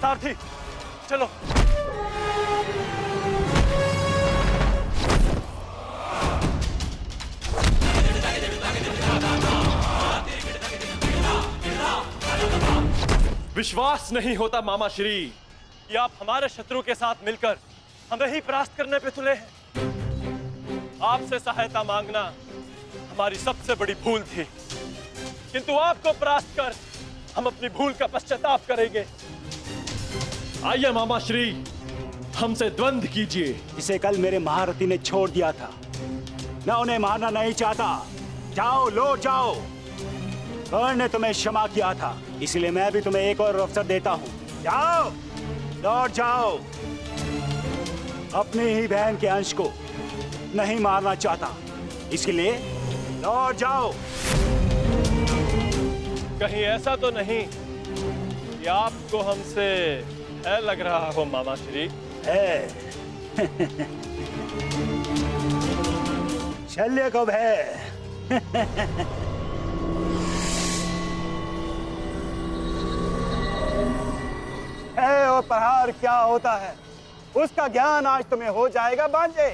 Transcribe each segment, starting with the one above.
सारथी चलो। विश्वास नहीं होता मामा श्री कि आप हमारे शत्रु के साथ मिलकर हमें ही परास्त करने पे तुले हैं। आपसे सहायता मांगना हमारी सबसे बड़ी भूल थी, किंतु आपको परास्त कर हम अपनी भूल का पश्चाताप करेंगे। आइए मामा श्री, हमसे द्वंद्व कीजिए। इसे कल मेरे महारथी ने छोड़ दिया था, मैं उन्हें मारना नहीं चाहता। जाओ, लौट जाओ। कर्ण ने तुम्हें क्षमा किया था, इसलिए मैं भी तुम्हें एक और अवसर देता हूं। जाओ, लौट जाओ। अपनी ही बहन के अंश को नहीं मारना चाहता, इसलिए लौट जाओ। कहीं ऐसा तो नहीं कि आपको हमसे भय लग रहा हो मामा श्री? है शल्य को भय। है और प्रहार क्या होता है, उसका ज्ञान आज तुम्हें हो जाएगा बांझे।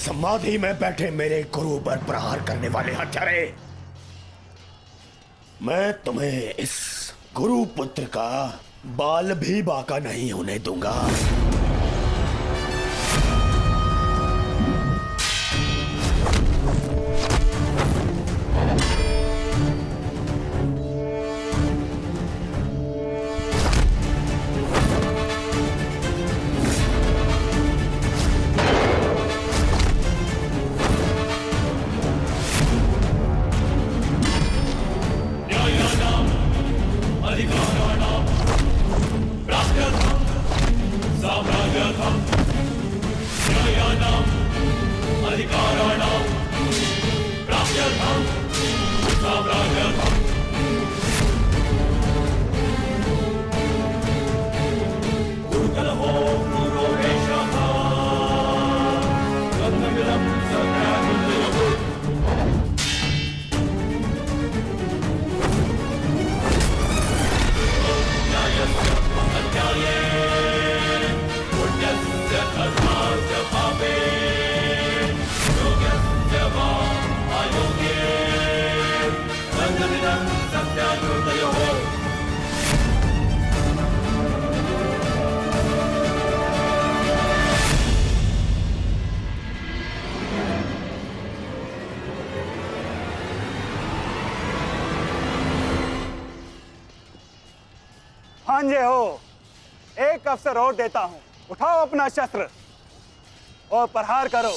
समाधि में बैठे मेरे गुरु पर प्रहार करने वाले हत्यारे, मैं तुम्हें इस गुरु पुत्र का बाल भी बाका नहीं होने दूंगा। Yeah. भांजे हो, एक अवसर और देता हूं। उठाओ अपना शस्त्र और प्रहार करो।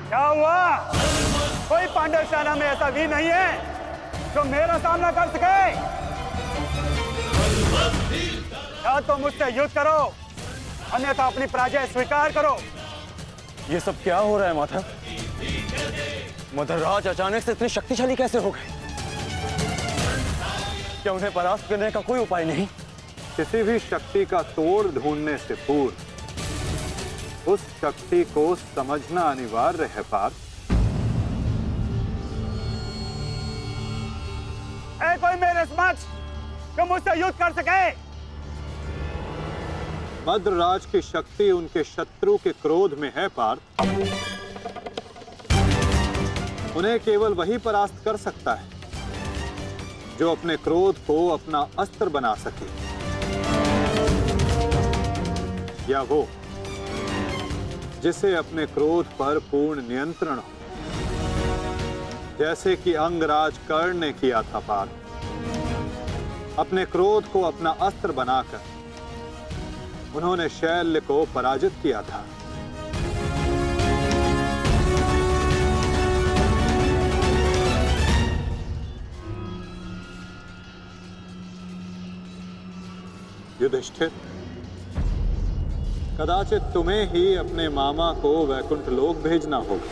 क्या हुआ? कोई पांडव सेना में ऐसा वीर नहीं है जो मेरा सामना कर सके? या तो मुझसे युद्ध करो, अन्यथा अपनी पराजय स्वीकार करो। ये सब क्या हो रहा है माता? मदरराज अचानक से इतने शक्तिशाली कैसे हो गए? क्या उन्हें परास्त करने का कोई उपाय नहीं? किसी भी शक्ति का तोड़ ढूंढने से पूर्व उस शक्ति को समझना अनिवार्य है पार्थ। है कोई मेरे समक्ष जो मुझसे युद्ध कर सके? मद्रराज की शक्ति उनके शत्रु के क्रोध में है पार्थ। उन्हें केवल वही परास्त कर सकता है जो अपने क्रोध को अपना अस्त्र बना सके, या वो जिसे अपने क्रोध पर पूर्ण नियंत्रण हो, जैसे कि अंगराज कर्ण ने किया था पार्थ। अपने क्रोध को अपना अस्त्र बनाकर उन्होंने शैल्य को पराजित किया था। युधिष्ठिर, कदाचित तुम्हें ही अपने मामा को वैकुंठ लोक भेजना होगा।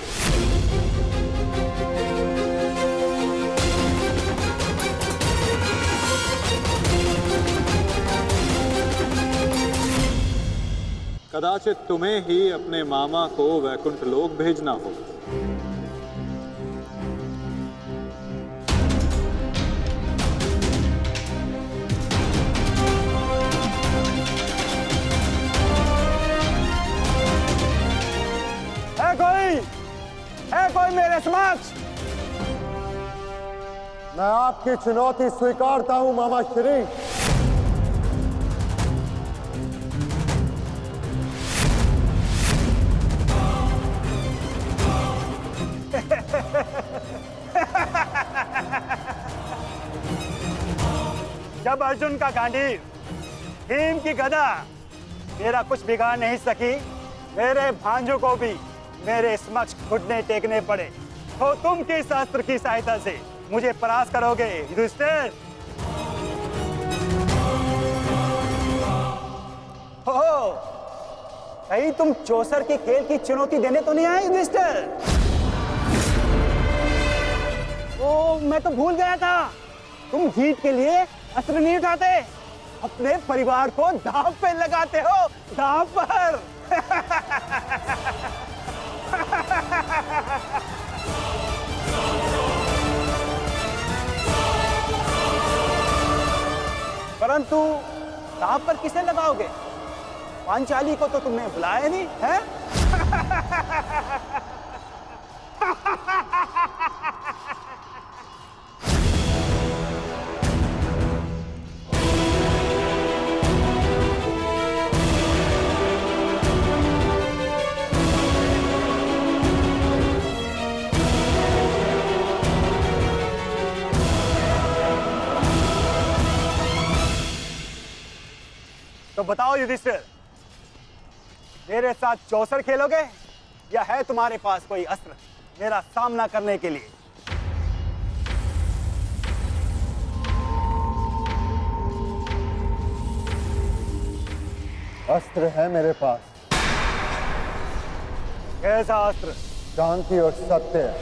कदाचित तुम्हें ही अपने मामा को वैकुंठ लोक भेजना होगा। है कोई मेरे समक्ष? मैं आपकी चुनौती स्वीकारता हूं मामा श्री। जब अर्जुन का गांडीव, भीम की गदा मेरा कुछ बिगाड़ नहीं सकी, मेरे भांजों को भी मेरे समक्ष घुटने टेकने पड़े, तो तुम किस अस्त्र की सहायता से मुझे परास्त करोगे युधिष्ठिर? हो, कहीं तुम चौसर के खेल की चुनौती देने तो नहीं आए युधिष्ठिर? ओ, मैं तो भूल गया था, तुम जीत के लिए अस्त्र नहीं उठाते, अपने परिवार को दांव पे लगाते हो, दांव पर। परंतु दांव पर किसे लगाओगे? पांचाली को तो तुमने बुलाया नहीं है? तो बताओ युधिष्ठिर, मेरे साथ चौसर खेलोगे या है तुम्हारे पास कोई अस्त्र मेरा सामना करने के लिए? अस्त्र है मेरे पास। कैसा अस्त्र? शांति और सत्य।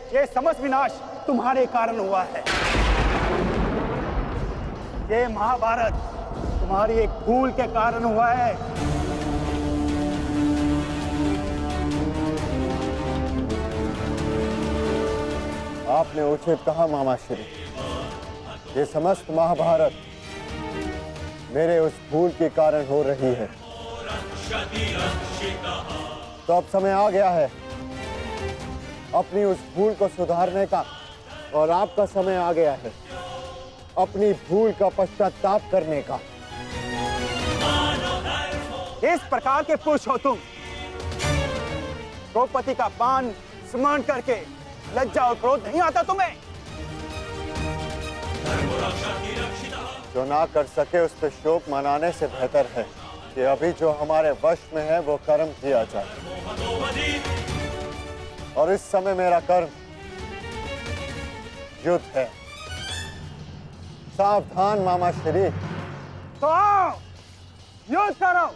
ये समस्त विनाश तुम्हारे कारण हुआ है। ये महाभारत तुम्हारी एक भूल के कारण हुआ है। आपने उचित कहा मामा श्री। ये समस्त महाभारत मेरे उस भूल के कारण हो रही है। तो अब समय आ गया है अपनी उस भूल को सुधारने का, और आपका समय आ गया है अपनी भूल का पश्चाताप करने का। इस प्रकार के पुरुष हो तुम, द्रौपदी का पान स्मरण करके लज्जा और क्रोध नहीं आता तुम्हें? जो ना कर सके उस पर शोक मनाने से बेहतर है कि अभी जो हमारे वश में है वो कर्म किया जाए। और इस समय मेरा कर्म युद्ध है। सावधान मामा श्री। तो आओ, युद्ध करो।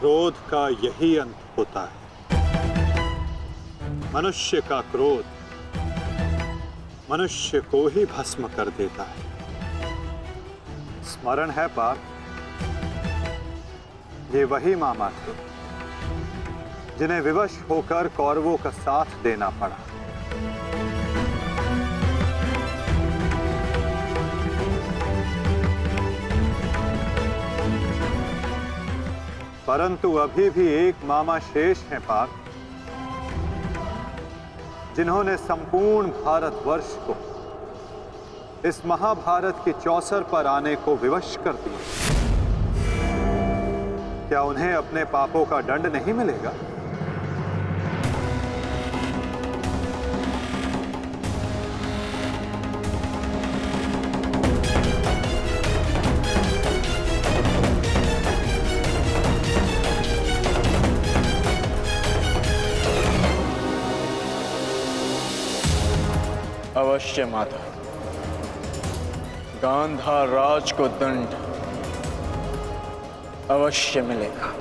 क्रोध का यही अंत होता है। मनुष्य का क्रोध मनुष्य को ही भस्म कर देता है। स्मरण है पार्थ, ये वही मामा थे जिन्हें विवश होकर कौरवों का साथ देना पड़ा। परंतु अभी भी एक मामा शेष हैं पार्थ, जिन्होंने संपूर्ण भारतवर्ष को इस महाभारत के चौसर पर आने को विवश कर दिया। क्या उन्हें अपने पापों का दंड नहीं मिलेगा? अवश्य माता। गांधार राज को दंड अवश्य मिलेगा।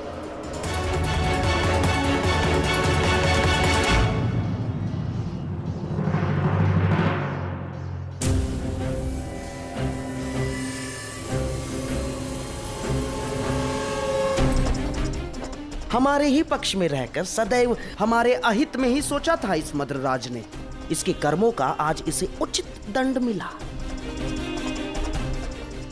हमारे ही पक्ष में रहकर सदैव हमारे अहित में ही सोचा था इस मद्रराज ने। इसके कर्मों का आज इसे उचित दंड मिला।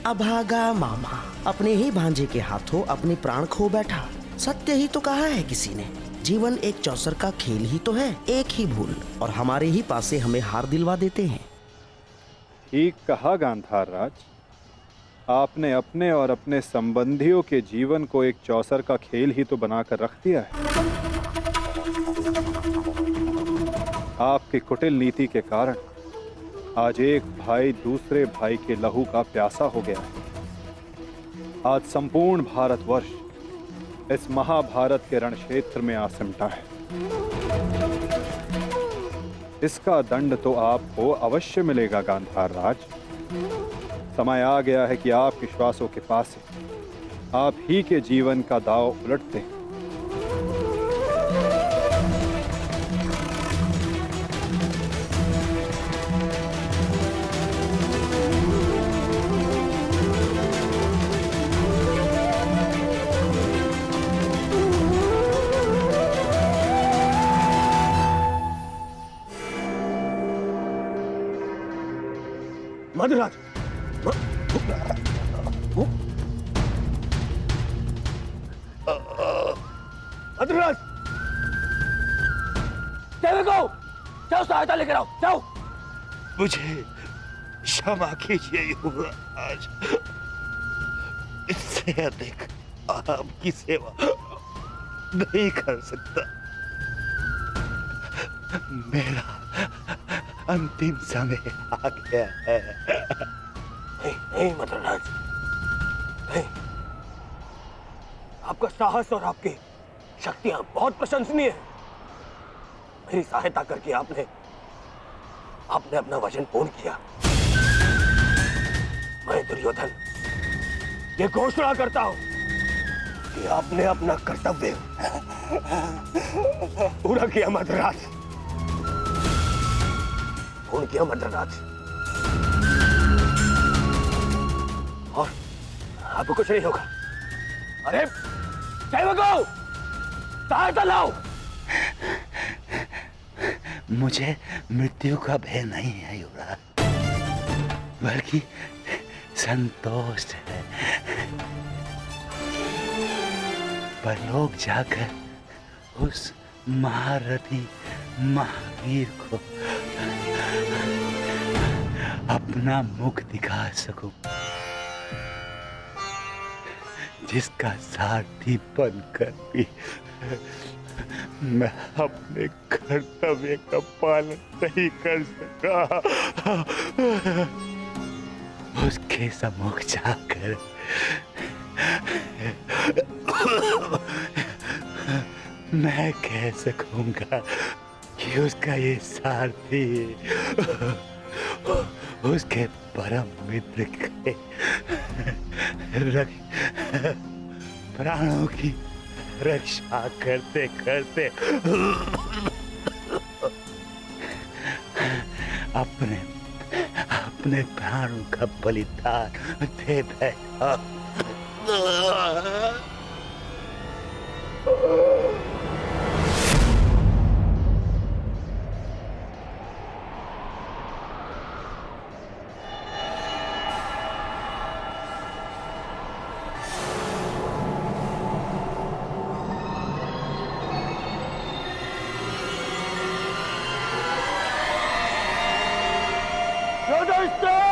अभागा मामा अपने ही भांजे के हाथों अपने प्राण खो बैठा। सत्य ही तो कहा है किसी ने, जीवन एक चौसर का खेल ही तो है, एक ही भूल और हमारे ही पासे हमें हार दिलवा देते हैं। ठीक कहा गांधार राज। आपने अपने और अपने संबंधियों के जीवन को एक चौसर का खेल ही तो बनाकर रख दिया है। आपकी कुटिल नीति के कारण आज एक भाई दूसरे भाई के लहू का प्यासा हो गया है। आज संपूर्ण भारतवर्ष इस महाभारत के रण क्षेत्र में आ सिमटा है। इसका दंड तो आपको अवश्य मिलेगा गांधार राज। समय आ गया है कि आप विश्वासों के पास आप ही के जीवन का दाव उलट दें। मद्रराज, मद्रराज, जाओ सहायता लेकर आओ, जाओ। मुझे क्षमा कीजिए युवराज, इससे अधिक आपकी सेवा नहीं कर सकता। मेरा अंतिम समय आ गया है। नहीं मद्रराज, नहीं। आपका साहस और आपकी शक्तियां बहुत प्रशंसनीय है। मेरी सहायता करके आपने अपना वचन पूर्ण किया। मैं दुर्योधन ये घोषणा करता हूं कि आपने अपना कर्तव्य पूरा किया मद्रराज, पूर्ण किया मद्रराज। और आपको कुछ नहीं होगा। अरे सेवकों, सहायता लाओ। मुझे मृत्यु का भय नहीं है युवराज, बल्कि संतोष है। परलोक जाकर उस महारथी महावीर को अपना मुख दिखा सकूं, जिसका सारथी बनकर भी मैं अपने कर्तव्य का पालन नहीं कर सका। उसके सम्मुख जाकर मैं कह सकूंगा कि उसका ये सारथी उसके परम मित्र के प्राणों की रक्षा करते करते अपने प्राणों का बलिदान दे बैठा। युधिष्ठिर!